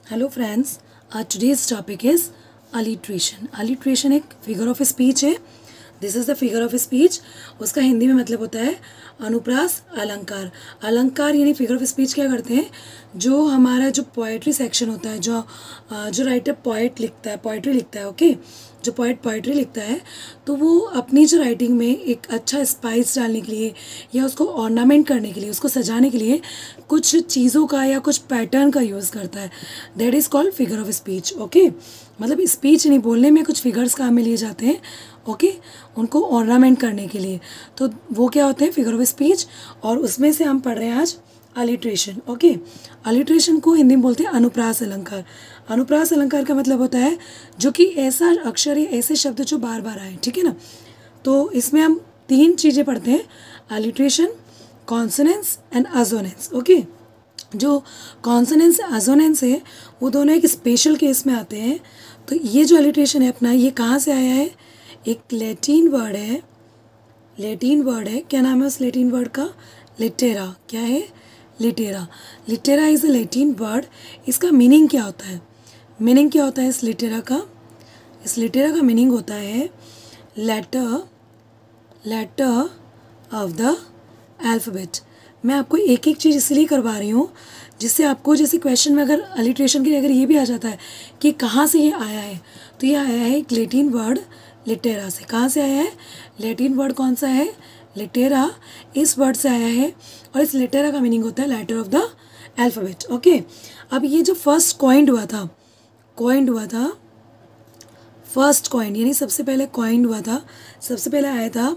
Hello friends, today's topic is alliteration. Alliteration एक figure of speech है. This is the figure of speech. उसका हिंदी में मतलब होता है अनुप्रास अलंकार. अलंकार यानी फिगर ऑफ स्पीच क्या करते हैं, जो हमारा जो पोएट्री सेक्शन होता है, जो राइटर पोएट लिखता है, पोएट्री लिखता है, ओके, जो पोएट्री लिखता है, तो वो अपनी जो राइटिंग में एक अच्छा स्पाइस डालने के लिए या उसको ऑर्नामेंट करने के लिए, उसको सजाने के लिए कुछ चीज़ों का या कुछ पैटर्न का यूज़ करता है. That is called figure of speech. Okay, मतलब स्पीच नहीं बोलने में कुछ फिगर्स काम में लिए जाते हैं, ओके, उनको ऑर्नामेंट करने के लिए. तो वो क्या होते हैं, फिगर ऑफ स्पीच. और उसमें से हम पढ़ रहे हैं आज अलिट्रेशन. ओके, अलिट्रेशन को हिंदी में बोलते हैं अनुप्रास अलंकार. अनुप्रास अलंकार का मतलब होता है जो कि ऐसा अक्षर या ऐसे शब्द जो बार बार आए, ठीक है ना. तो इसमें हम तीन चीज़ें पढ़ते हैं, अलिट्रेशन, कॉन्सोनेंस एंड असोनेंस. ओके, जो कॉन्सोनेंस असोनेंस है वो दोनों एक स्पेशल केस में आते हैं. तो ये जो अलिट्रेशन है अपना, ये कहाँ से आया है, एक लैटिन वर्ड है. लैटिन वर्ड है, क्या नाम है उस लैटिन वर्ड का, लिटेरा. क्या है, Litera. Litera is a Latin word. इसका मीनिंग क्या होता है, मीनिंग क्या होता है इस लिटेरा का, इस लिटेरा का मीनिंग होता है लेटर ऑफ द अल्फ़ाबेट. मैं आपको एक एक चीज़ इसलिए करवा रही हूँ जिससे आपको, जैसे क्वेश्चन में अगर अलिट्रेशन के लिए अगर ये भी आ जाता है कि कहाँ से ये आया है, तो ये आया है एक लैटिन वर्ड लिटेरा से. कहाँ से आया है, लैटिन वर्ड कौन सा है, लिटेरा. इस वर्ड से आया है और इस लिटेरा का मीनिंग होता है letter of the alphabet. Okay, अब ये जो फर्स्ट कॉइंड हुआ था फर्स्ट कॉइन यानी सबसे पहले कॉइन हुआ था, सबसे पहले आया था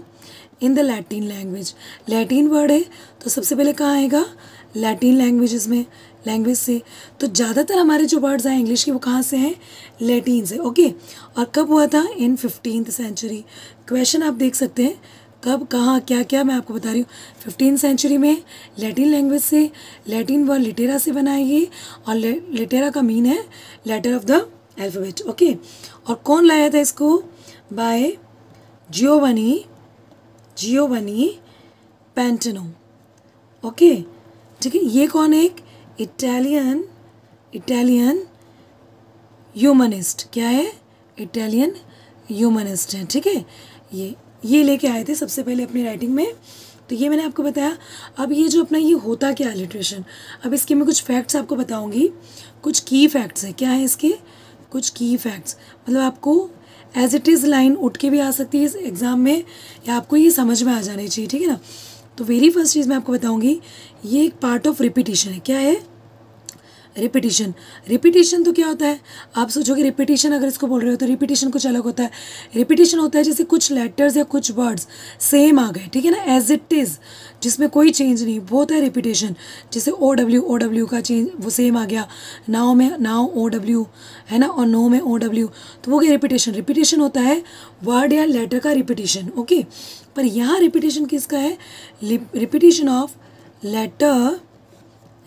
in the Latin language. Latin word है तो सबसे पहले कहाँ आएगा, लैटिन लैंग्वेजेस में, लैंग्वेज से. तो ज़्यादातर हमारे जो वर्ड्स हैं इंग्लिश के वो कहाँ से हैं, लैटिन से. ओके, और कब हुआ था, इन 15th सेंचुरी. क्वेश्चन आप देख सकते हैं कब, कहाँ, क्या क्या, मैं आपको बता रही हूँ. 15th सेंचुरी में लैटिन लैंग्वेज से, लैटिन वर्ड लिटेरा से बना है ये, और लिटेरा का मीन है letter of the alphabet. Okay, और कौन लाया था इसको, बाय जियोवनी पेंटेनो. ओके, ठीक है, ये कौन है, एक इटालियन ह्यूमनिस्ट. क्या है, इटालियन ह्यूमनिस्ट है, ठीक है. ये लेके आए थे सबसे पहले अपनी राइटिंग में. तो ये मैंने आपको बताया. अब ये जो अपना ये होता क्या है लिटरेशन, अब इसके मैं कुछ फैक्ट्स आपको बताऊंगी, कुछ की फैक्ट्स है. क्या है इसके, कुछ की फैक्ट्स, मतलब आपको एज इट इज़ लाइन उठ के भी आ सकती है इस एग्ज़ाम में, या आपको ये समझ में आ जानी चाहिए, ठीक है ना. तो वेरी फर्स्ट चीज़ मैं आपको बताऊंगी, ये एक पार्ट ऑफ रिपीटिशन है. क्या है, रिपीटिशन. रिपीटिशन तो क्या होता है, आप सोचोगे रिपीटिशन अगर इसको बोल रहे हो तो रिपीटिशन कुछ अलग होता है. रिपीटिशन होता है जैसे कुछ लेटर्स या कुछ वर्ड्स सेम आ गए, ठीक है ना, एज इट इज़, जिसमें कोई चेंज नहीं, वो होता है रिपीटिशन. जैसे ओ डब्ल्यू का चेंज वो सेम आ गया, नाउ में नाउ ओ डब्ल्यू है ना, और नो में ओ डब्ल्यू, तो वो क्या रिपीटिशन. रिपीटिशन होता है वर्ड या लेटर का रिपीटिशन. ओके, पर यहाँ रिपीटिशन किसका है, repetition of letter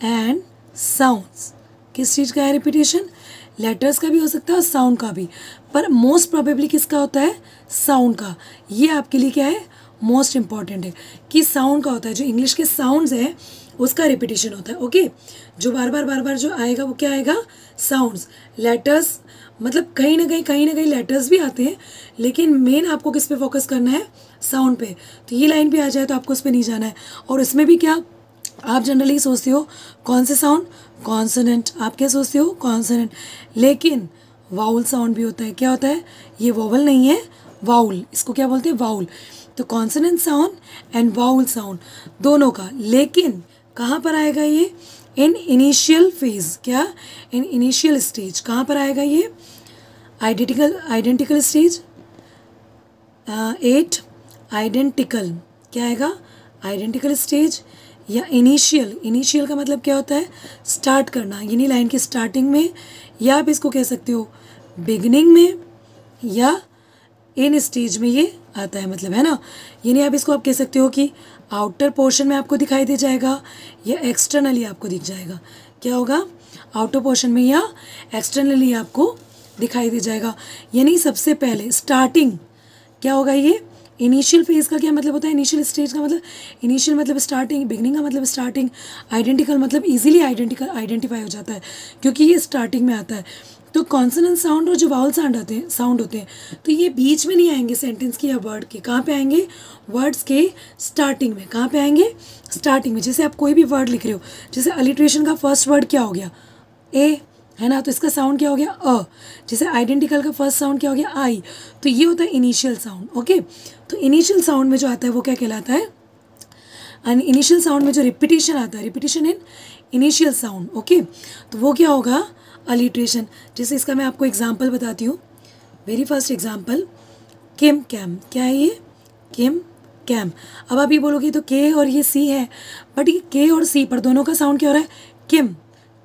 and sounds. किस चीज़ का है रिपीटिशन, लेटर्स का भी हो सकता है और साउंड का भी, पर मोस्ट प्रोबेबली किसका होता है, साउंड का. ये आपके लिए क्या है, मोस्ट इंपॉर्टेंट है कि साउंड का होता है. जो इंग्लिश के साउंड्स है उसका रिपीटिशन होता है. ओके, जो बार बार जो आएगा वो क्या आएगा, साउंड्स. लेटर्स मतलब कहीं ना कहीं लेटर्स भी आते हैं, लेकिन मेन आपको किस पे फोकस करना है, साउंड पे. तो ये लाइन पे आ जाए तो आपको उस पर नहीं जाना है. और इसमें भी क्या आप जनरली सोचते हो, कौन से साउंड, कॉन्सोनेंट. आप क्या सोचते हो, कॉन्सोनेंट. लेकिन वाउल साउंड भी होता है. क्या होता है, ये वोवल नहीं है, वाउल. इसको क्या बोलते हैं, वाउल. तो consonant sound and vowel sound दोनों का. लेकिन कहाँ पर आएगा ये, इन इनिशियल फेज. क्या, इन इनिशियल स्टेज. कहाँ पर आएगा ये, आइडेंटिकल स्टेज. 8 आइडेंटिकल, क्या आएगा, आइडेंटिकल स्टेज. या इनिशियल का मतलब क्या होता है, स्टार्ट करना, यानी लाइन की स्टार्टिंग में, या आप इसको कह सकते हो बिगनिंग में, या इन स्टेज में ये आता है, मतलब है ना. यानी आप इसको आप कह सकते हो कि आउटर पोर्शन में आपको दिखाई दे जाएगा या एक्सटर्नली आपको दिख जाएगा. क्या होगा, आउटर पोर्शन में या एक्सटर्नली आपको दिखाई दे जाएगा. यानी सबसे पहले स्टार्टिंग क्या होगा, ये इनिशियल फेज का क्या मतलब होता है, इनिशियल स्टेज का मतलब, इनिशियल मतलब स्टार्टिंग, बिगनिंग का मतलब स्टार्टिंग, आइडेंटिकल मतलब इजीली आइडेंटिफाई हो जाता है क्योंकि ये स्टार्टिंग में आता है। तो कॉन्सोनेंट साउंड और जो वाउल साउंड होते हैं तो ये बीच में नहीं आएंगे सेंटेंस के या वर्ड के, कहाँ पे आएंगे, वर्ड्स के स्टार्टिंग में। कहाँ पे आएंगे, स्टार्टिंग में। जैसे आप कोई भी वर्ड लिख रहे हो, जैसे अलिट्रेशन का फर्स्ट वर्ड क्या हो गया, ए, है ना, तो इसका साउंड क्या हो गया, अ। जैसे आइडेंटिकल का फर्स्ट साउंड क्या हो गया, आई। तो ये होता है इनिशियल साउंड। ओके, तो इनिशियल साउंड में जो आता है वो क्या कहलाता है, एंड इनिशियल साउंड में जो रिपीटेशन आता है, repetition in initial sound. Okay, तो वो क्या होगा, अलिट्रेशन। जैसे इसका मैं आपको एग्जांपल बताती हूँ। वेरी फर्स्ट एग्जांपल, किम कैम। क्या है ये, किम कैम। अब आप ये बोलोगे तो के और ये सी है, बट ये के और सी पर दोनों का साउंड क्या हो रहा है, किम।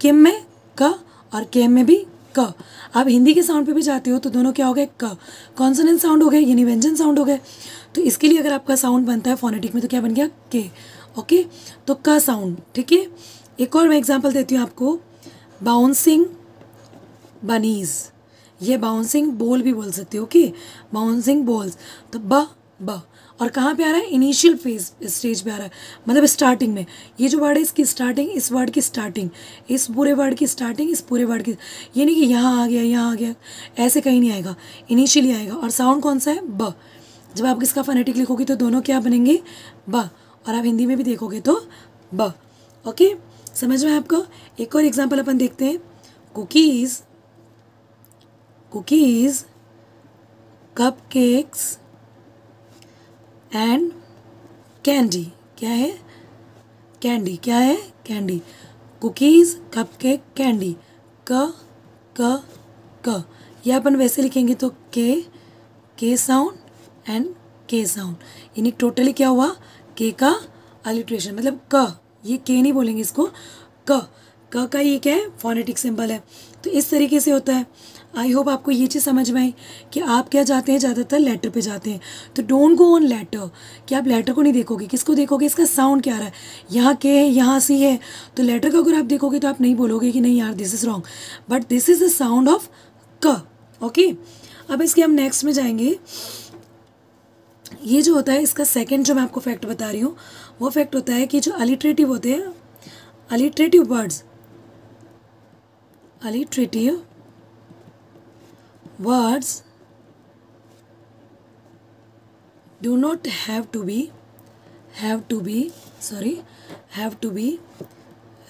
किम में क और केम में भी क। आप हिंदी के साउंड पे भी जाते हो तो दोनों क्या हो गए, क। कॉन्सोनेंट साउंड हो गए, यानी व्यंजन साउंड हो गए। तो इसके लिए अगर आपका साउंड बनता है फोनेटिक में तो क्या बन गया, के। ओके, तो क साउंड। ठीक है, एक और मैं एग्जांपल देती हूँ आपको, बाउंसिंग बनीज। ये बाउंसिंग बॉल भी बोल सकते हो। Okay, bouncing balls. तो ब और कहाँ पे आ रहा है, इनिशियल फेज स्टेज पे आ रहा है, मतलब स्टार्टिंग में। ये जो वर्ड है इसकी स्टार्टिंग, इस वर्ड की स्टार्टिंग, इस पूरे वर्ड की स्टार्टिंग, इस पूरे वर्ड की, ये नहीं कि यहाँ आ गया यहाँ आ गया, ऐसे कहीं नहीं आएगा, इनिशियली आएगा। और साउंड कौन सा है, ब। जब आप इसका फोनेटिक लिखोगे तो दोनों क्या बनेंगे, ब। और आप हिंदी में भी देखोगे तो ब। ओके, समझ में आपको। एक और एग्जाम्पल अपन देखते हैं, cookies, cookies, cupcakes and candy. क्या है, कैंडी। क्या है, कैंडी। Cookies, cupcake, candy. क क क। यह अपन वैसे लिखेंगे तो के साउंड एंड के साउंड, यानी टोटली क्या हुआ, के का अलिट्रेशन, मतलब क। ये के नहीं बोलेंगे इसको, क का ये क्या है, फोनेटिक सिंबल है। तो इस तरीके से होता है। आई होप आपको ये चीज़ समझ में आई कि आप क्या जाते हैं, ज़्यादातर लेटर पे जाते हैं। तो डोंट गो ऑन लेटर, कि आप लेटर को नहीं देखोगे, किसको देखोगे, इसका साउंड क्या आ रहा है। यहाँ के है, यहाँ सी है, तो लेटर का अगर आप देखोगे तो आप नहीं बोलोगे कि नहीं यार this is wrong, but this is the sound of क। ओके, अब इसके हम नेक्स्ट में जाएंगे। ये जो होता है इसका सेकेंड जो मैं आपको फैक्ट बता रही हूँ वो फैक्ट होता है कि जो अलिट्रेटिव होते हैं, अलिट्रेटिव words, alliterative words do not have to be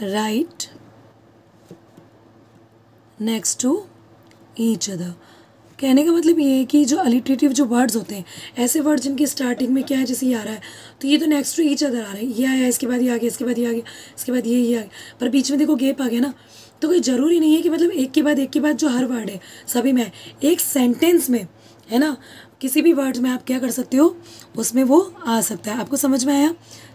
right next to each other। कहने का मतलब ये है कि जो अलिट्रेटिव जो वर्ड्स होते हैं, ऐसे वर्ड जिनकी स्टार्टिंग में क्या है, जैसे ये आ रहा है तो ये तो नेक्स्ट टू ईच अदर आ रहा है, ये आया इसके बाद ये आ गया, इसके बाद ये आ गया, इसके बाद ये आ गया, पर बीच में देखो गैप आ गया ना। तो कोई ज़रूरी नहीं है कि मतलब एक के बाद जो हर वर्ड है सभी में एक सेंटेंस में, है ना, किसी भी वर्ड्स में आप क्या कर सकते हो, उसमें वो आ सकता है। आपको समझ में आया,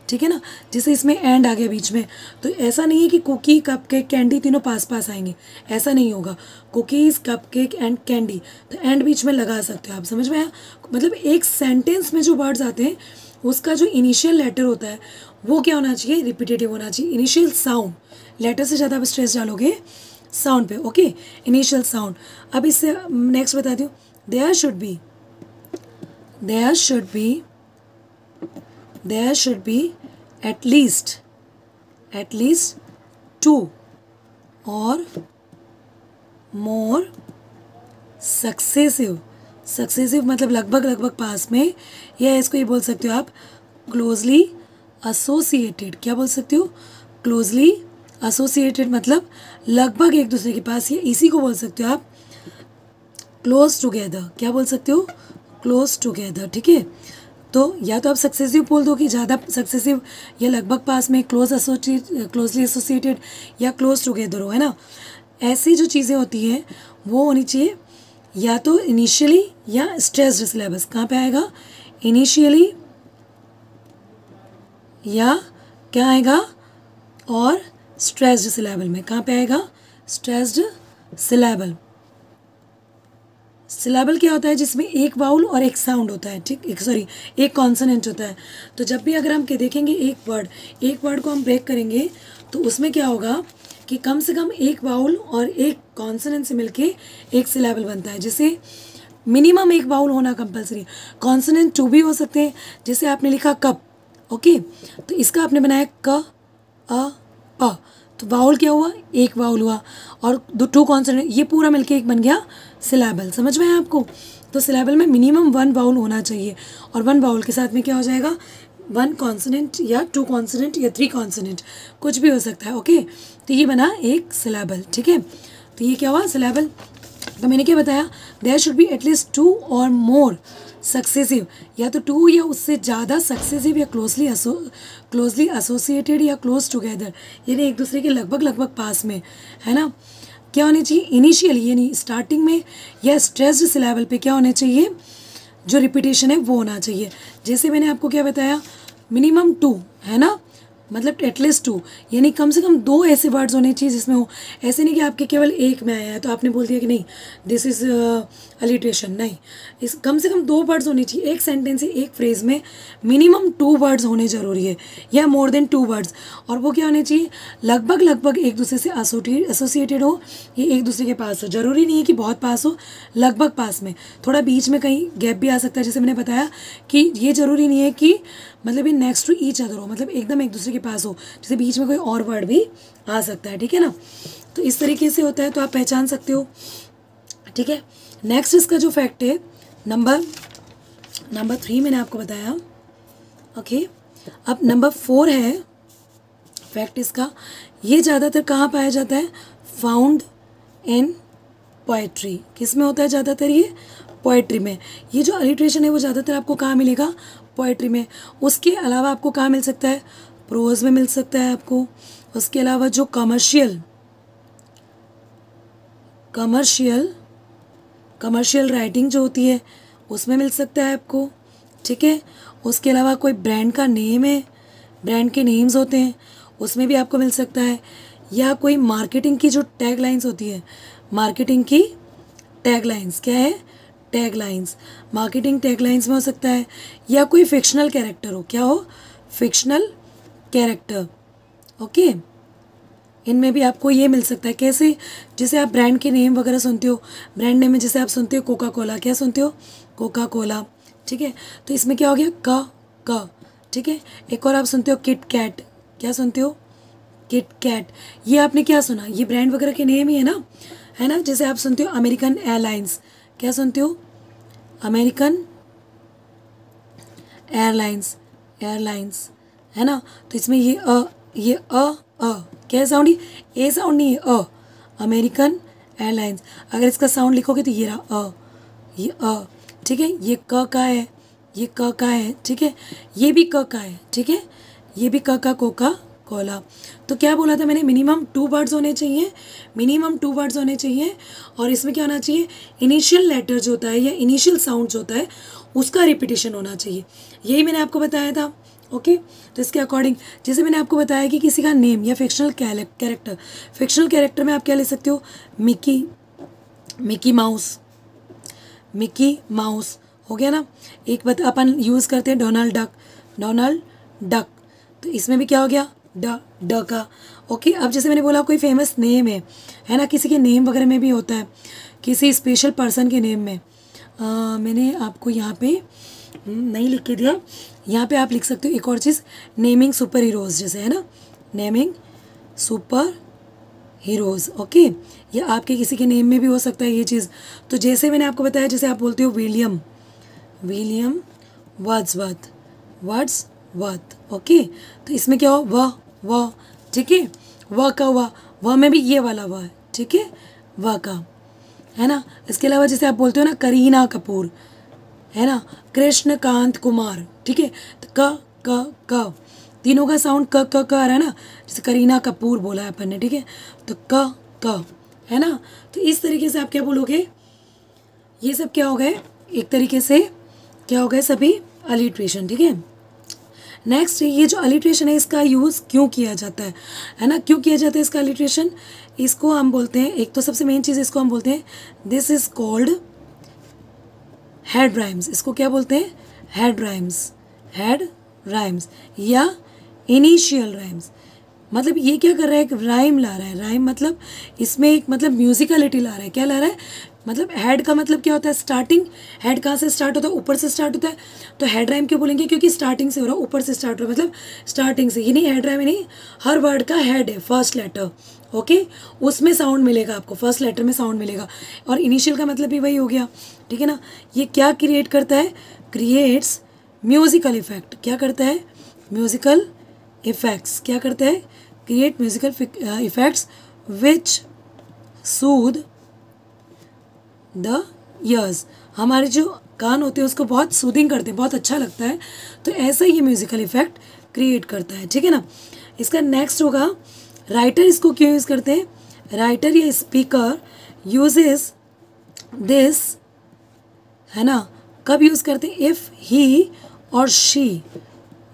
ठीक है ना। जैसे इसमें एंड आ गया बीच में, तो ऐसा नहीं है कि कुकी, कपकेक, कैंडी तीनों पास पास आएंगे, ऐसा नहीं होगा। कुकीज़, कपकेक एंड कैंडी, तो एंड बीच में लगा सकते हो आप। समझ में आया, मतलब एक सेंटेंस में जो वर्ड्स आते हैं उसका जो इनिशियल लेटर होता है वो क्या होना चाहिए, रिपीटेटिव होना चाहिए। इनिशियल साउंड, लेटर से ज़्यादा आप स्ट्रेस डालोगे साउंड पे। Okay, initial sound. अब इससे नेक्स्ट बताती हूँ, there should be at least 2 or more successive मतलब लगभग पास में, या इसको ये बोल सकते हो आप क्लोजली एसोसिएटेड। क्या बोल सकते हो, क्लोजली एसोसिएटेड मतलब लगभग एक दूसरे के पास, या इसी को बोल सकते हो आप क्लोज टुगेदर। क्या बोल सकते हो, क्लोज टुगेदर। ठीक है, तो या तो आप सक्सेसिव बोल दो कि ज़्यादा सक्सेसिव, या लगभग पास में, क्लोजली एसोसिएटेड, या क्लोज टुगेदर हो, है ना। ऐसी जो चीज़ें होती हैं वो होनी चाहिए या तो इनिशियली या स्ट्रेस्ड सिलेबस। कहाँ पे आएगा, इनिशियली या क्या आएगा, और स्ट्रेस्ड सिलेबल में। कहाँ पे आएगा, स्ट्रेस्ड सिलेबल। सिलेबल क्या होता है, जिसमें एक वाउल और एक साउंड होता है, ठीक, एक कॉन्सोनेंट होता है। तो जब भी अगर हम देखेंगे एक वर्ड को हम ब्रेक करेंगे तो उसमें क्या होगा कि कम से कम एक वाउल और एक कॉन्सोनेंट से मिलके एक सिलेबल बनता है। जैसे मिनिमम एक वाउल होना कंपलसरी। कॉन्सोनेंट 2 भी हो सकते हैं, जैसे आपने लिखा कप, ओके, तो इसका आपने बनाया क अ प, तो वाउल क्या हुआ, एक वाउल हुआ, और 2 कॉन्सोनेंट, ये पूरा मिलके एक बन गया सिलेबल। समझ में आया आपको? तो सिलेबल में मिनिमम 1 वाउल होना चाहिए, और 1 वाउल के साथ में क्या हो जाएगा, 1 कॉन्सोनेंट या 2 कॉन्सोनेंट या 3 कॉन्सोनेंट, कुछ भी हो सकता है, ओके। तो ये बना एक सिलेबल, ठीक है। तो ये क्या हुआ, सिलेबल। तो मैंने क्या बताया, देयर शुड बी एटलीस्ट 2 और मोर सक्सेसिव, या तो 2 या उससे ज़्यादा सक्सेसिव या क्लोजली एसोसिएटेड या क्लोज टुगेदर, यानी एक दूसरे के लगभग लगभग पास में, है ना। क्या होने चाहिए, इनिशियली यानी स्टार्टिंग में या स्ट्रेस्ड सिलेबल पे क्या होने चाहिए, जो रिपीटेशन है वो होना चाहिए। जैसे मैंने आपको क्या बताया, मिनिमम 2, है ना, मतलब एटलीस्ट 2, यानी कम से कम 2 ऐसे वर्ड्स होने चाहिए जिसमें हो। ऐसे नहीं कि आपके केवल एक में आया है तो आपने बोल दिया कि नहीं दिस इज़ अलिट्रेशन, नहीं, इस कम से कम 2 वर्ड्स होने चाहिए एक सेंटेंस से, एक फ्रेज में मिनिमम 2 वर्ड्स होने ज़रूरी है, या मोर देन 2 वर्ड्स। और वो क्या होने चाहिए, लगभग लगभग एक दूसरे से एसोसिएटेड हो, ये एक दूसरे के पास हो। ज़रूरी नहीं है कि बहुत पास हो, लगभग पास में, थोड़ा बीच में कहीं गैप भी आ सकता है। जैसे मैंने बताया कि ये ज़रूरी नहीं है कि मतलब ये नेक्स्ट टू ईच अदर हो, मतलब एकदम एक दूसरे के पास हो, जैसे बीच में कोई और वर्ड भी आ सकता है, ठीक है ना। तो इस तरीके से होता है, तो आप पहचान सकते हो, ठीक है। नेक्स्ट इसका जो फैक्ट है, नंबर 3 मैंने आपको बताया, ओके। अब नंबर 4 है फैक्ट इसका, ये ज़्यादातर कहाँ पाया जाता है, फाउंड इन पोएट्री। किस में होता है ज़्यादातर, ये पोएट्री में। ये जो अलिट्रेशन है वो ज़्यादातर आपको कहाँ मिलेगा, पोएट्री में। उसके अलावा आपको कहाँ मिल सकता है, प्रोज में मिल सकता है आपको। उसके अलावा जो कमर्शियल राइटिंग जो होती है उसमें मिल सकता है आपको, ठीक है। उसके अलावा कोई ब्रांड का नेम है, ब्रांड के नेम्स होते हैं, उसमें भी आपको मिल सकता है। या कोई मार्केटिंग की जो टैगलाइंस होती है, मार्केटिंग की टैगलाइंस क्या है, टैगलाइंस, मार्केटिंग टैगलाइंस में हो सकता है। या कोई फिक्शनल कैरेक्टर हो, क्या हो, फिक्शनल कैरेक्टर, ओके, इनमें भी आपको ये मिल सकता है। कैसे, जैसे आप ब्रांड के नेम वगैरह सुनते हो, ब्रांड नेम में जैसे आप सुनते हो कोका कोला, क्या सुनते हो, कोका कोला, ठीक है। तो इसमें क्या हो गया, क, ठीक है। एक और आप सुनते हो किट कैट, क्या सुनते हो, किट कैट, ये आपने क्या सुना, ये ब्रांड वगैरह के नेम ही है ना, है ना। जैसे आप सुनते हो अमेरिकन एयरलाइंस, क्या सुनते हो, अमेरिकन एयरलाइंस, है ना। तो इसमें ये क्या साउंड, ए साउंड नहीं है, अमेरिकन एयरलाइंस। अगर इसका साउंड लिखोगे तो ये रहा ये ठीक है। ये क का है, ये क का है, ठीक है। ये भी क का है, ठीक है। ये भी क का कोका कोला। तो क्या बोला था मैंने, मिनिमम 2 वर्ड्स होने चाहिए, मिनिमम 2 वर्ड्स होने चाहिए। और इसमें क्या होना चाहिए, इनिशियल लेटर जो होता है या इनिशियल साउंड जो होता है उसका रिपीटिशन होना चाहिए, यही मैंने आपको बताया था, ओके। तो इसके अकॉर्डिंग जैसे मैंने आपको बताया कि किसी का नेम या फिक्शनल कैरेक्टर में आप क्या ले सकते हो, मिकी माउस हो गया ना। एक अपन यूज़ करते हैं डोनाल्ड डक, तो इसमें भी क्या हो गया, ड का, ओके। अब जैसे मैंने बोला कोई फेमस नेम है ना, किसी के नेम वगैरह में भी होता है, किसी स्पेशल पर्सन के नेम में। मैंने आपको यहाँ पे नहीं लिख के दिया, यहाँ पे आप लिख सकते हो एक और चीज़, नेमिंग सुपर हीरोज़, जैसे है ना, नेमिंग सुपर हीरोज़, ओके। या आपके किसी के नेम में भी हो सकता है ये चीज़। तो जैसे मैंने आपको बताया, जैसे आप बोलते हो विलियम वर्ड्सवर्थ, ओके। तो इसमें क्या हो, वह, ठीक है, वह में भी ये वाला वह है, ठीक है, वह का, है ना। इसके अलावा जैसे आप बोलते हो ना करीना कपूर, है ना, कृष्णकांत कुमार, ठीक है। तो क तीनों का साउंड क आ रहा है ना, जैसे करीना कपूर बोला है अपन ने, ठीक है। तो क है ना। तो इस तरीके से आप क्या बोलोगे, ये सब क्या हो गए, एक तरीके से क्या हो गए, सभी अलिट्रेशन, ठीक है। नेक्स्ट, ये जो अलिट्रेशन है इसका यूज़ क्यों किया जाता है ना, क्यों किया जाता है इसका अलिट्रेशन, इसको हम बोलते हैं, एक तो सबसे मेन चीज़ इसको हम बोलते हैं, this is called head rhymes. इसको क्या बोलते हैं, हेड राइम्स या इनिशियल राइम्स। मतलब ये क्या कर रहा है, एक राइम ला रहा है। राइम मतलब इसमें एक मतलब म्यूजिकलिटी ला रहा है। क्या ला रहा है, मतलब हेड का मतलब क्या होता है, स्टार्टिंग। हेड कहाँ से स्टार्ट होता है, ऊपर से स्टार्ट होता है। तो हेड राइम क्यों बोलेंगे, क्योंकि स्टार्टिंग से हो रहा है, ऊपर से स्टार्ट हो रहा है, मतलब स्टार्टिंग से। ये नहीं हेड राइम नहीं, हर वर्ड का हेड है फर्स्ट लेटर, ओके, उसमें साउंड मिलेगा आपको, फर्स्ट लेटर में साउंड मिलेगा। और इनिशियल का मतलब भी वही हो गया, ठीक है ना। ये क्या क्रिएट करता है, क्रिएट्स म्यूजिकल इफेक्ट। क्या करता है, म्यूजिकल इफेक्ट्स। क्या करता है, create musical effects which Sood the years. हमारे जो कान होते हैं उसको बहुत सूदिंग करते हैं, बहुत अच्छा लगता है। तो ऐसा ये म्यूजिकल इफेक्ट क्रिएट करता है, ठीक है ना। इसका नेक्स्ट होगा, राइटर इसको क्यों यूज़ करते हैं, राइटर या स्पीकर यूजेस दिस, है ना, कब यूज़ करते हैं, इफ़ ही और शी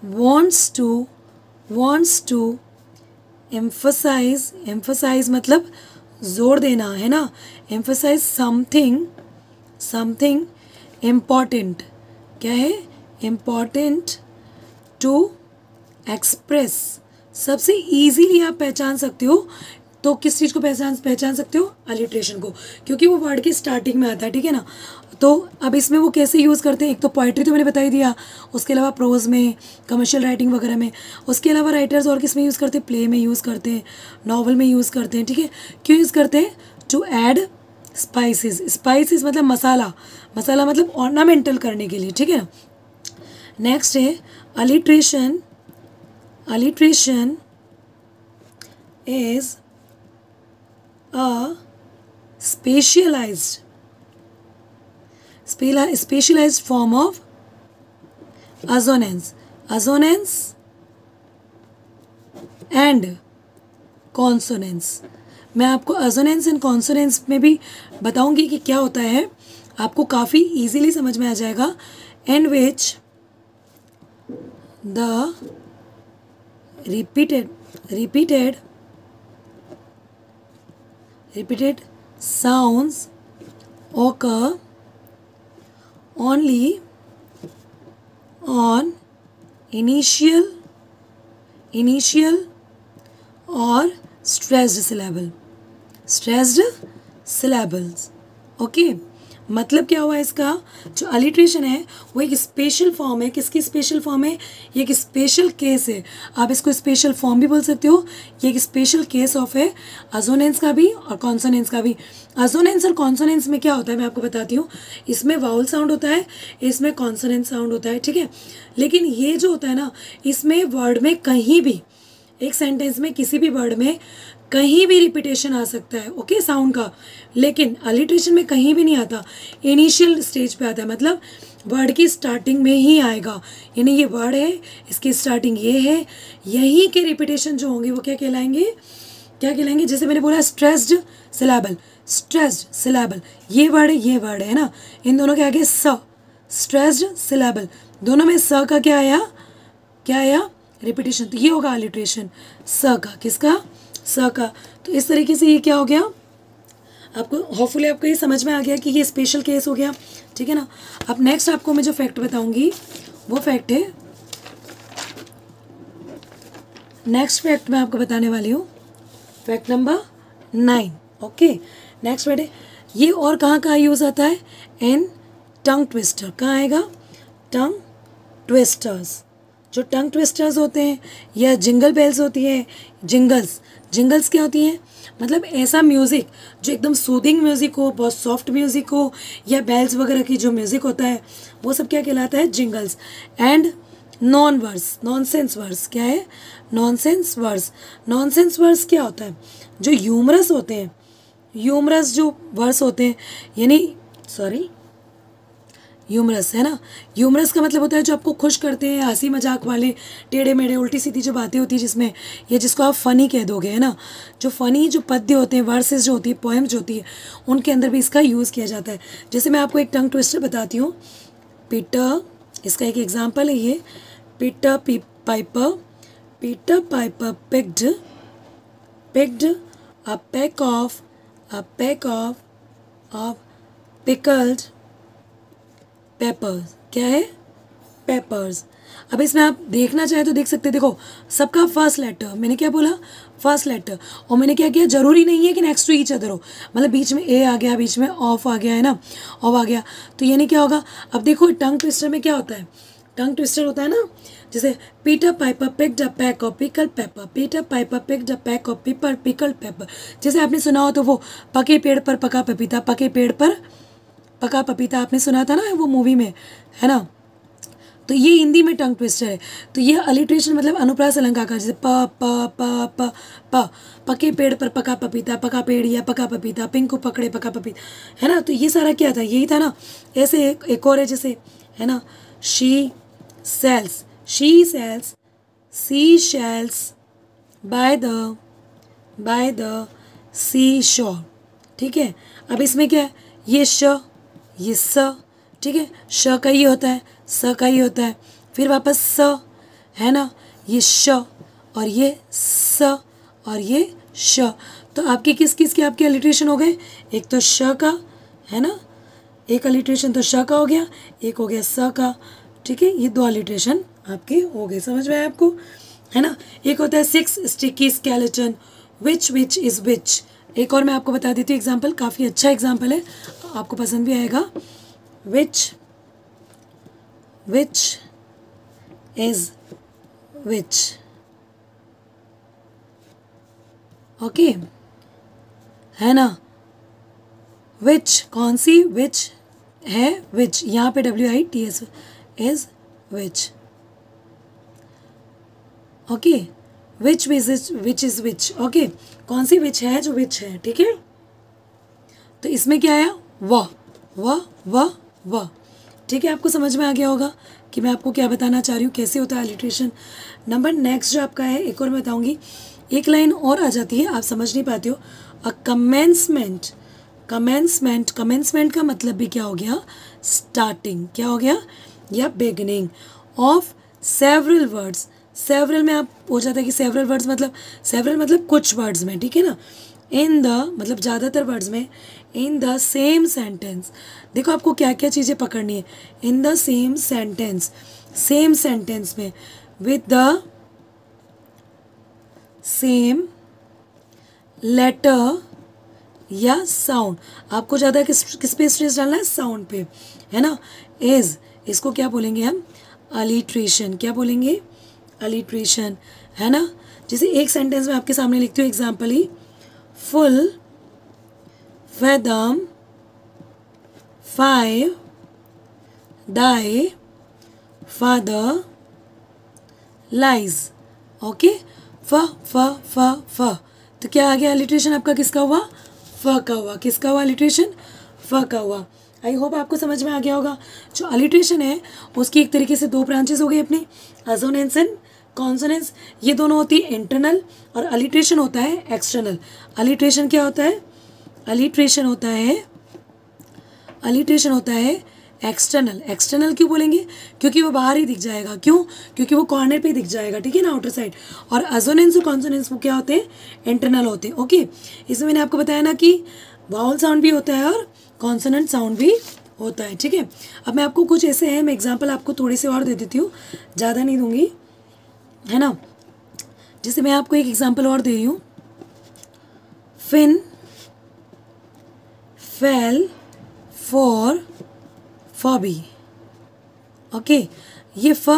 wants to emphasize मतलब जोर देना, है ना, emphasize something important। क्या है, important to express। सबसे इजीली आप पहचान सकते हो, तो किस चीज़ को पहचान सकते हो, अलिट्रेशन को, क्योंकि वो वर्ड की स्टार्टिंग में आता है, ठीक है ना। तो अब इसमें वो कैसे यूज़ करते हैं, एक तो पोइट्री तो मैंने बता ही दिया, उसके अलावा प्रोज में, कमर्शियल राइटिंग वगैरह में। उसके अलावा राइटर्स और किस में यूज़ करते हैं, प्ले में यूज़ करते हैं, नॉवल में यूज़ करते हैं, ठीक है। क्यों यूज़ करते हैं, टू ऐड स्पाइसेस मतलब मसाला मतलब ऑर्नामेंटल करने के लिए, ठीक है ना। नेक्स्ट है alliteration is a specialized form of assonance and consonance। मैं आपको assonance and consonance में भी बताऊंगी कि क्या होता है, आपको काफ़ी इजीली समझ में आ जाएगा। in which the repeated sounds occur only on initial or stressed syllables, okay. मतलब क्या हुआ इसका, जो अलिट्रेशन है वो एक स्पेशल फॉर्म है। किसकी स्पेशल फॉर्म है, ये एक स्पेशल केस है। आप इसको स्पेशल फॉर्म भी बोल सकते हो, ये एक स्पेशल केस ऑफ है असोनेंस का भी और कॉन्सोनेंस का भी। असोनेंस और कॉन्सोनेंस में क्या होता है मैं आपको बताती हूँ, इसमें वाउल साउंड होता है, इसमें कॉन्सोनेंस साउंड होता है, ठीक है। लेकिन ये जो होता है ना, इसमें वर्ड में कहीं भी, एक सेंटेंस में किसी भी वर्ड में कहीं भी रिपीटेशन आ सकता है, ओके, साउंड का। लेकिन अलिट्रेशन में कहीं भी नहीं आता, इनिशियल स्टेज पे आता है, मतलब वर्ड की स्टार्टिंग में ही आएगा। यानी ये वर्ड है, इसकी स्टार्टिंग ये है, यहीं के रिपीटेशन जो होंगे वो क्या कहलाएंगे, जैसे मैंने बोला स्ट्रेस्ड सिलेबल, ये वर्ड है ना, इन दोनों के आगे स, स्ट्रेस्ड सिलेबल, दोनों में स का क्या आया रिपीटेशन। तो ये होगा अलिट्रेशन स का, किसका, स का। तो इस तरीके से ये क्या हो गया, आपको होपफुली आपको ये समझ में आ गया कि ये स्पेशल केस हो गया, ठीक है ना। अब नेक्स्ट आपको मैं जो फैक्ट बताऊंगी वो फैक्ट है, नेक्स्ट फैक्ट मैं आपको बताने वाली हूँ, fact number 9, okay. Next fact है, ये और कहाँ यूज़ आता है, इन टंग ट्विस्टर। कहाँ आएगा, टंग ट्विस्टर्स। जो टंग ट्विस्टर्स होते हैं या जिंगल बेल्स होती है, जिंगल्स क्या होती हैं, मतलब ऐसा म्यूज़िक जो एकदम सूदिंग म्यूज़िक हो, बहुत सॉफ्ट म्यूज़िक हो, या बेल्स वगैरह की जो म्यूज़िक होता है वो सब क्या कहलाता है, जिंगल्स। एंड नॉनसेंस वर्स, क्या है, नॉनसेंस वर्स क्या होता है, जो ह्यूमरस होते हैं, ह्यूमरस जो वर्स होते हैं, यानी ह्यूमरस, है ना। ह्यूमरस का मतलब होता है जो आपको खुश करते हैं, हंसी मजाक वाले, टेढ़े मेढ़े उल्टी सीधी जो बातें होती है जिसमें, ये जिसको आप फ़नी कह दोगे, है ना। जो फ़नी जो पद्य होते हैं, वर्सेस जो होती है, पोएम जो होती है, उनके अंदर भी इसका यूज़ किया जाता है। जैसे मैं आपको एक टंग ट्विस्टर बताती हूँ, पीटर, इसका एक एग्जाम्पल है ये, Peter Piper picked a peck of pickled peppers। क्या है, पेपर्स। अब इसमें आप देखना चाहे तो देख सकते हैं, देखो सबका फर्स्ट लेटर, मैंने क्या बोला, फर्स्ट लेटर, और मैंने क्या किया, जरूरी नहीं है कि नेक्स्ट टू ईच अदर हो, मतलब बीच में ए आ गया, बीच में ऑफ आ गया है ना, ऑफ आ गया, तो यानी क्या होगा। अब देखो टंग ट्विस्टर में क्या होता है, टंग ट्विस्टर होता है ना, जैसे Peter Piper picked a pack of pickled paper, Peter Piper picked a pack of paper pickled paper, जैसे आपने सुना हो तो वो पके पेड़ पर पका पपीता, पके पेड़ पर पका पपीता आपने सुना था ना वो मूवी में, है ना। तो ये हिंदी में टंग ट्विस्टर है। तो ये अलिट्रेशन मतलब अनुप्रास अलंकार का, जैसे प प प प प पके पेड़ पर पका पपीता, पका पेड़ या पका पपीता, पिंक को पकड़े पका पपीता, है ना। तो ये सारा क्या था, यही था ना। ऐसे एक और है, जैसे है ना, she sells sea shells by the sea shore, ठीक है। अब इसमें क्या है, ये श, ये स, ठीक है, श का ये होता है, स का ये होता है, फिर वापस स, है ना, ये श और ये स और ये श। तो आपके किस किस के आपके अलिट्रेशन हो गए, एक तो श का, है ना, एक अलिट्रेशन तो श का हो गया, एक हो गया स का, ठीक है। ये दो अलिट्रेशन आपके हो गए, समझ में आया आपको, है ना। एक होता है six sticky skeleton, which is which. एक और मैं आपको बता देती हूँ एग्जाम्पल, काफ़ी अच्छा एग्जाम्पल है, आपको पसंद भी आएगा। विच इज विच, ओके, है ना। विच कौन सी, विच है, विच यहाँ पे WITS is which, okay. Which is which, okay, कौन सी विच है, जो विच है, ठीक है। तो इसमें क्या आया, व, ठीक है। आपको समझ में आ गया होगा कि मैं आपको क्या बताना चाह रही हूँ, कैसे होता है अलिट्रेशन। नंबर नेक्स्ट जो आपका है, एक और मैं बताऊँगी, एक लाइन और आ जाती है, आप समझ नहीं पाते हो। अ कमेंसमेंट का मतलब भी क्या हो गया, स्टार्टिंग, क्या हो गया, या beginning of several words. Several में आप हो जाता है कि सेवरल वर्ड्स मतलब कुछ वर्ड्स में, ठीक है ना। इन द मतलब ज़्यादातर वर्ड्स में, इन द सेम सेंटेंस, देखो आपको क्या क्या चीज़ें पकड़नी है। इन द सेम सेंटेंस में, विद द सेम लेटर या साउंड, आपको ज़्यादा किस पे स्ट्रेस डालना है, साउंड पे, है ना। इज, इसको क्या बोलेंगे हम, अलिट्रेशन, क्या बोलेंगे, अलिट्रेशन, है ना। जैसे एक सेंटेंस में आपके सामने लिखती हूँ एग्जाम्पल ही, फुल फैदम 5 दाई फादर लाइज, ओके। फ तो क्या आ गया अलिट्रेशन आपका, किसका हुआ, फ का हुआ, किसका हुआ अलिट्रेशन, फ का हुआ। आई होप आपको समझ में आ गया होगा। जो अलिट्रेशन है उसकी एक तरीके से दो ब्रांचेस हो गई अपनी, अजोनेंस एंड कॉन्सोनेंस। ये दोनों होती है इंटरनल, और अलिट्रेशन होता है एक्सटर्नल। अलिट्रेशन क्या होता है, अलिट्रेशन होता है एक्सटर्नल क्यों बोलेंगे, क्योंकि वो बाहर ही दिख जाएगा, क्यों, क्योंकि वो कॉर्नर पे दिख जाएगा, ठीक है ना, आउटर साइड। और अजोनेंस और कॉन्सोनेंस वो क्या होते हैं, इंटरनल होते हैं, ओके। इसमें मैंने आपको बताया ना कि वाउल साउंड भी होता है और कॉन्सोनेंट साउंड भी होता है, ठीक है। अब मैं आपको कुछ ऐसे हैं, मैं एग्जाम्पल आपको थोड़े से और दे देती हूँ, ज़्यादा नहीं दूंगी, है ना। जैसे मैं आपको एक एग्जाम्पल और दे रही हूँ, फिन फेल फॉर फॉबी, ओके। ये फ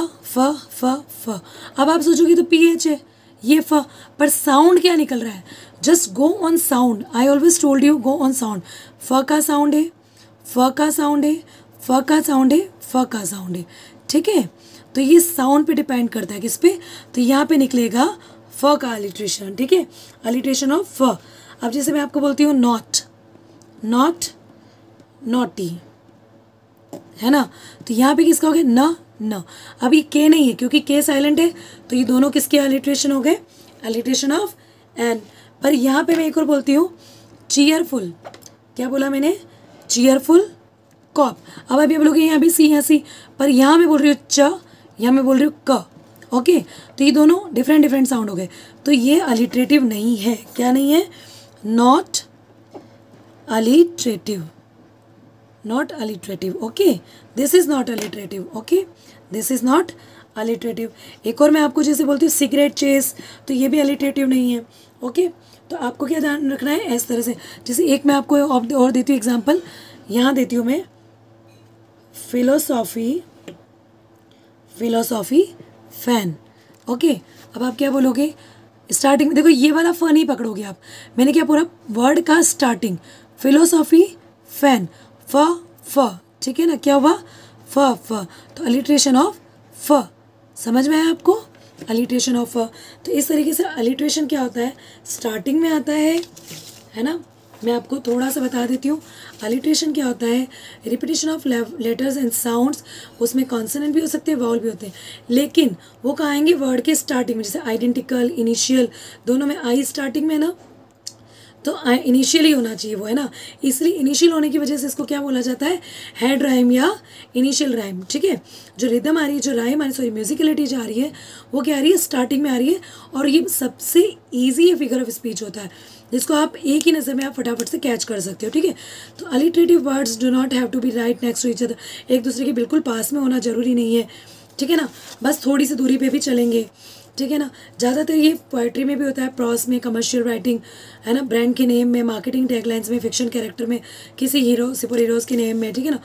अब आप सोचोगे तो PH है, ये फ, पर साउंड क्या निकल रहा है, just go on sound. I always told you go on sound. फ का साउंड है, ठीक है। तो ये साउंड पे डिपेंड करता है, किस पे, तो यहाँ पे निकलेगा फ का अलिट्रेशन, ठीक है, अलिट्रेशन ऑफ फ। अब जैसे मैं आपको बोलती हूँ नॉट नॉटी, है ना, तो यहाँ पे किसका हो गया, न। अब ये के नहीं है, क्योंकि के साइलेंट है, तो ये दोनों किसके अलिट्रेशन हो गए, अलिट्रेशन ऑफ एन। पर यहाँ पे मैं एक और बोलती हूँ चीयरफुल, क्या बोला मैंने, चीयरफुल कॉप। अब अभी आप बोलोगे यहाँ भी सी, यहाँ सी, पर यहाँ मैं बोल रही हूँ च, यहाँ मैं बोल रही हूँ क, ओके। तो ये दोनों डिफरेंट साउंड हो गए, तो ये अलिट्रेटिव नहीं है, क्या नहीं है, not alliterative, okay, this is not alliterative, okay, this is not alliterative. एक और मैं आपको जैसे बोलती हूँ सिगरेट चेस, तो ये भी अलिटरेटिव नहीं है। ओके, तो आपको क्या ध्यान रखना है इस तरह से। जैसे एक मैं आपको और देती हूँ एग्जांपल, यहाँ देती हूँ मैं फिलोसॉफी फैन। ओके, अब आप क्या बोलोगे स्टार्टिंग में, देखो ये वाला फ नहीं पकड़ोगे आप, मैंने क्या पूरा वर्ड का स्टार्टिंग फिलोसॉफी फैन, फ, ठीक है ना, क्या हुआ फ, तो अलिट्रेशन ऑफ फ, समझ में आया आपको, अलिट्रेशन ऑफ फ। तो इस तरीके से अलिट्रेशन क्या होता है, स्टार्टिंग में आता है ना। मैं आपको थोड़ा सा बता देती हूँ अलिट्रेशन क्या होता है, repetition of letters and sounds, उसमें कॉन्सोनेंट भी हो सकते हैं, वाउल भी होते हैं, लेकिन वो कहाँ आएंगे वर्ड के स्टार्टिंग में, जैसे आइडेंटिकल, इनिशियल, दोनों में आई स्टार्टिंग में ना, तो इनिशियली होना चाहिए वो, है ना, इसलिए इनिशियल होने की वजह से इसको क्या बोला जाता है, हेड राइम या इनिशियल राइम, ठीक है। जो रिदम आ रही है, जो राइम आ रही है, सॉरी म्यूजिकलिटी जा रही है, वो क्या आ रही है, स्टार्टिंग में आ रही है, और ये सबसे ईजी ये फिगर ऑफ स्पीच होता है, जिसको आप एक ही नज़र में आप फटाफट से कैच कर सकते हो, ठीक है। तो alliterative words do not have to be right next to each other, एक दूसरे के बिल्कुल पास में होना जरूरी नहीं है, ठीक है ना, बस थोड़ी सी दूरी पे भी चलेंगे, ठीक है ना। ज़्यादातर ये पोएट्री में भी होता है, प्रॉस में, कमर्शियल राइटिंग, है ना, ब्रांड के नेम में, मार्केटिंग टैगलाइंस में, फिक्शन कैरेक्टर में, किसी हीरो सुपर हीरोज़ के नेम में, ठीक है ना,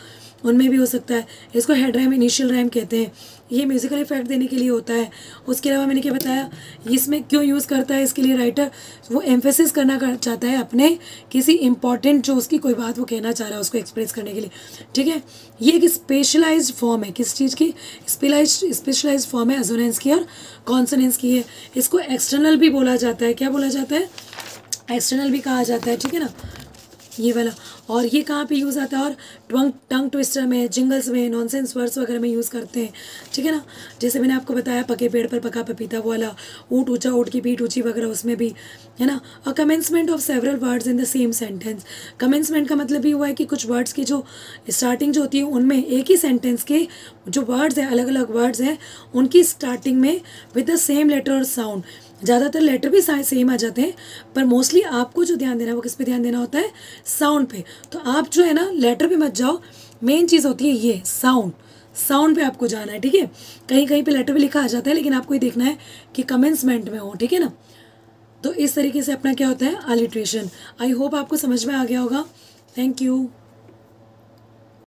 उनमें भी हो सकता है। इसको हेड राइम, इनिशियल राइम कहते हैं। ये म्यूजिकल इफेक्ट देने के लिए होता है। उसके अलावा मैंने क्या बताया, इसमें क्यों यूज़ करता है, इसके लिए राइटर वो एम्फेसिस करना चाहता है अपने किसी इंपॉर्टेंट, जो उसकी कोई बात वो कहना चाह रहा है, उसको एक्सप्रेस करने के लिए, ठीक है। ये एक स्पेशलाइज्ड फॉर्म है, किस चीज़ की, स्पेशलाइज्ड फॉर्म है एजोनेंस की और कॉन्सोनेंस की है। इसको एक्सटर्नल भी बोला जाता है, क्या बोला जाता है, एक्सटर्नल भी कहा जाता है, ठीक है ना, ये वाला। और ये कहाँ पे यूज़ आता है, और टंग ट्विस्टर में, जिंगल्स में, नॉनसेंस वर्ड्स वगैरह में यूज़ करते हैं, ठीक है ना। जैसे मैंने आपको बताया पके पेड़ पर पका पपीता, वो वाला, ऊँट ऊँचा ऊँट की पीठ ऊँची वगैरह, उसमें भी, है ना। और commencement of several words in the same sentence, commencement का मतलब ये हुआ है कि कुछ वर्ड्स की जो स्टार्टिंग जो होती है, उनमें एक ही सेंटेंस के जो वर्ड्स हैं, अलग अलग वर्ड्स हैं, उनकी स्टार्टिंग में विद द सेम लेटर और साउंड, ज़्यादातर लेटर भी सेम आ जाते हैं, पर मोस्टली आपको जो ध्यान देना है वो किस पे ध्यान देना होता है, साउंड पे। तो आप जो है ना लेटर पे मत जाओ, मेन चीज़ होती है ये साउंड पे आपको जाना है, ठीक है। कहीं कहीं पे लेटर भी लिखा आ जाता है, लेकिन आपको ये देखना है कि कमेंसमेंट में हो, ठीक है ना। तो इस तरीके से अपना क्या होता है, अलिट्रेशन। आई होप आपको समझ में आ गया होगा। Thank you.